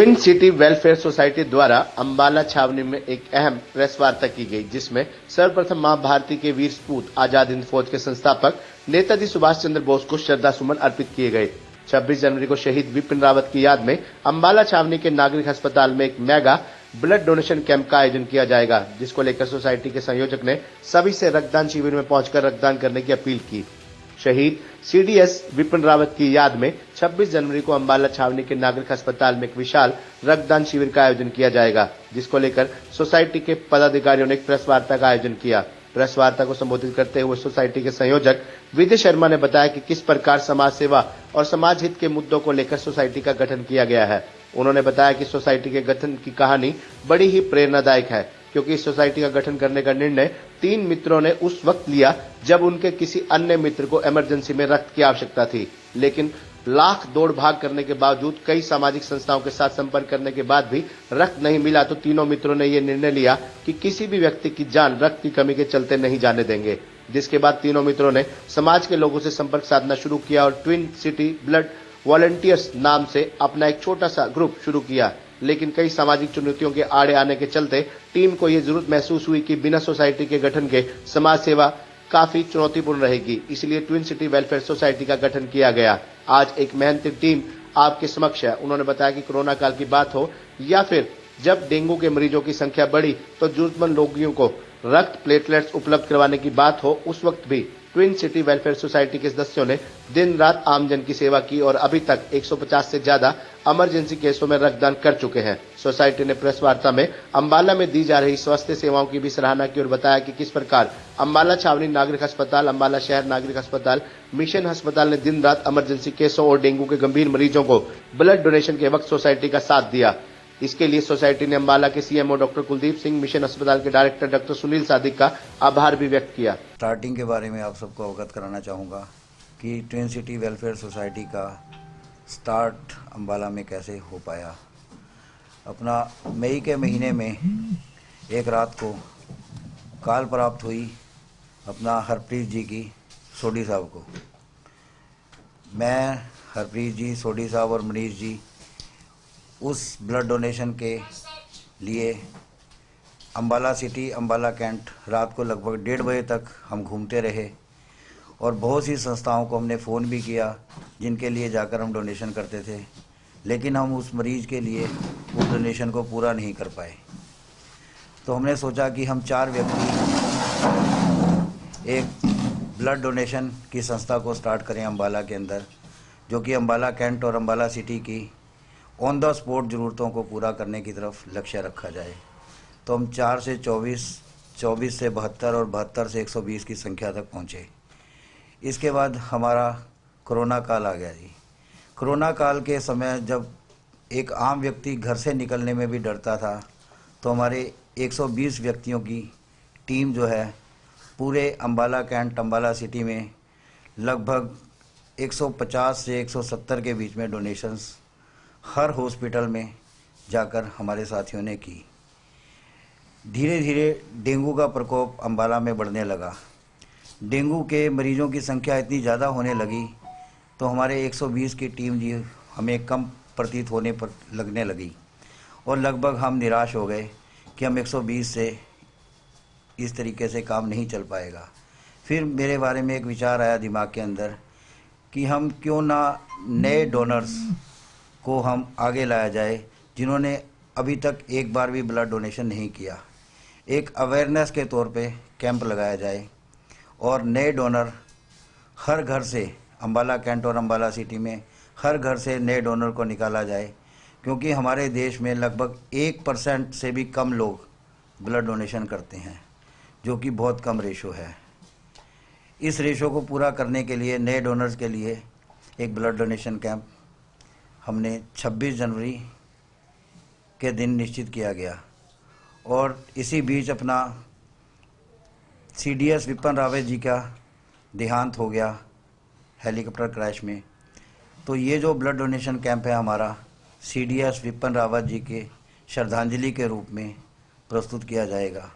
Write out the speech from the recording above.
Twin city welfare society द्वारा अंबाला छावनी में एक अहम प्रेस वार्ता की गई, जिसमें सर्वप्रथम मां भारती के वीर सपूत आजाद हिंद फौज के संस्थापक नेताजी सुभाष चंद्र बोस को श्रद्धा सुमन अर्पित किए गए। 26 जनवरी को शहीद विपिन रावत की याद में अंबाला छावनी के नागरिक अस्पताल में एक मेगा ब्लड डोनेशन कैंप का आयोजन किया जाएगा, जिसको लेकर सोसाइटी के संयोजक ने सभी से रक्तदान शिविर में पहुंचकर रक्तदान करने की अपील की। शहीद सीडीएस विपिन रावत की याद में 26 जनवरी को अंबाला छावनी के नागरिक अस्पताल में एक विशाल रक्तदान शिविर का आयोजन किया जाएगा, जिसको लेकर सोसाइटी के पदाधिकारियों ने एक प्रेस वार्ता का आयोजन किया। प्रेस वार्ता को संबोधित करते हुए सोसाइटी के संयोजक विजय शर्मा ने बताया कि किस प्रकार समाज सेवा और समाज हित के मुद्दों को लेकर सोसाइटी का गठन किया गया है। उन्होंने बताया कि सोसाइटी के गठन की कहानी बड़ी ही प्रेरणादायक है, क्योंकि इस सोसाइटी का गठन करने का निर्णय 3 मित्रों ने उस वक्त लिया जब उनके किसी अन्य मित्र को इमरजेंसी में रक्त की आवश्यकता थी, लेकिन लाख दौड़ भाग करने के बावजूद कई सामाजिक संस्थाओं के साथ संपर्क करने के बाद भी रक्त नहीं मिला, तो तीनों मित्रों ने यह निर्णय लिया कि किसी भी व्यक्ति की जान रक्त की कमी के चलते नहीं जाने देंगे। जिसके बाद तीनों मित्रों ने समाज के लोगों से संपर्क साधना शुरू किया और ट्विन सिटी ब्लड वॉलंटियर्स नाम से अपना एक छोटा सा ग्रुप शुरू किया। लेकिन कई सामाजिक चुनौतियों के आड़े आने के चलते टीम को यह जरूरत महसूस हुई कि बिना सोसाइटी के गठन के समाज सेवा काफी चुनौतीपूर्ण रहेगी, इसलिए ट्विन सिटी वेलफेयर सोसाइटी का गठन किया गया। आज एक मेहनती टीम आपके समक्ष है। उन्होंने बताया कि कोरोना काल की बात हो या फिर जब डेंगू के मरीजों की संख्या बढ़ी तो जरूरतमंद लोगों को रक्त प्लेटलेट्स उपलब्ध करवाने की बात हो, उस वक्त भी ट्विन सिटी वेलफेयर सोसाइटी के सदस्यों ने दिन रात आमजन की सेवा की और अभी तक 150 से ज्यादा इमरजेंसी केसों में रक्तदान कर चुके हैं। सोसाइटी ने प्रेस वार्ता में अंबाला में दी जा रही स्वास्थ्य सेवाओं की भी सराहना की और बताया कि किस प्रकार अंबाला छावनी नागरिक अस्पताल, अंबाला शहर नागरिक अस्पताल, मिशन अस्पताल ने दिन रात इमरजेंसी केसों और डेंगू के गंभीर मरीजों को ब्लड डोनेशन के वक्त सोसाइटी का साथ दिया। इसके लिए सोसाइटी ने अंबाला के CMO doctor Kuldeep Singh, mission अस्पताल के डायरेक्टर डॉक्टर सुनील सादिक का आभार भी व्यक्त किया। स्टार्टिंग के बारे में आप सबको अवगत कराना चाहूँगा कि ट्विन सिटी वेलफेयर सोसाइटी का स्टार्ट अंबाला में कैसे हो पाया। अपना मई के महीने में एक रात को कॉल प्राप्त हुई अपना हरप्रीत जी की सोडी साहब को। मैं, हरप्रीत जी, सोडी साहब और मनीष जी उस ब्लड डोनेशन के लिए अंबाला सिटी, अंबाला कैंट रात को लगभग 1:30 बजे तक हम घूमते रहे और बहुत सी संस्थाओं को हमने फ़ोन भी किया जिनके लिए जाकर हम डोनेशन करते थे, लेकिन हम उस मरीज़ के लिए उस डोनेशन को पूरा नहीं कर पाए। तो हमने सोचा कि हम 4 व्यक्ति एक ब्लड डोनेशन की संस्था को स्टार्ट करें अंबाला के अंदर, जो कि अंबाला कैंट और अंबाला सिटी की ऑन द स्पॉट ज़रूरतों को पूरा करने की तरफ लक्ष्य रखा जाए। तो हम 4 से 24, 24 से 72 और 72 से 120 की संख्या तक पहुँचे। इसके बाद हमारा कोरोना काल आ गया जी। कोरोना काल के समय जब एक आम व्यक्ति घर से निकलने में भी डरता था, तो हमारे 120 व्यक्तियों की टीम जो है पूरे अंबाला कैंट, अंबाला सिटी में लगभग 150 से 170 के बीच में डोनेशंस हर हॉस्पिटल में जाकर हमारे साथियों ने की। धीरे धीरे डेंगू का प्रकोप अंबाला में बढ़ने लगा। डेंगू के मरीजों की संख्या इतनी ज़्यादा होने लगी तो हमारे 120 की टीम जी हमें कम प्रतीत होने पर लगने लगी और लगभग हम निराश हो गए कि हम 120 से इस तरीके से काम नहीं चल पाएगा। फिर मेरे बारे में एक विचार आया दिमाग के अंदर कि हम क्यों ना नए डोनर्स को हम आगे लाया जाए जिन्होंने अभी तक एक बार भी ब्लड डोनेशन नहीं किया। एक अवेयरनेस के तौर पे कैंप लगाया जाए और नए डोनर हर घर से, अंबाला कैंट और अंबाला सिटी में हर घर से नए डोनर को निकाला जाए, क्योंकि हमारे देश में लगभग 1% से भी कम लोग ब्लड डोनेशन करते हैं, जो कि बहुत कम रेशो है। इस रेशो को पूरा करने के लिए नए डोनर्स के लिए एक ब्लड डोनेशन कैंप हमने 26 जनवरी के दिन निश्चित किया गया और इसी बीच अपना सीडीएस विपिन रावत जी का देहांत हो गया हेलीकॉप्टर क्रैश में। तो ये जो ब्लड डोनेशन कैंप है हमारा सीडीएस विपिन रावत जी के श्रद्धांजलि के रूप में प्रस्तुत किया जाएगा।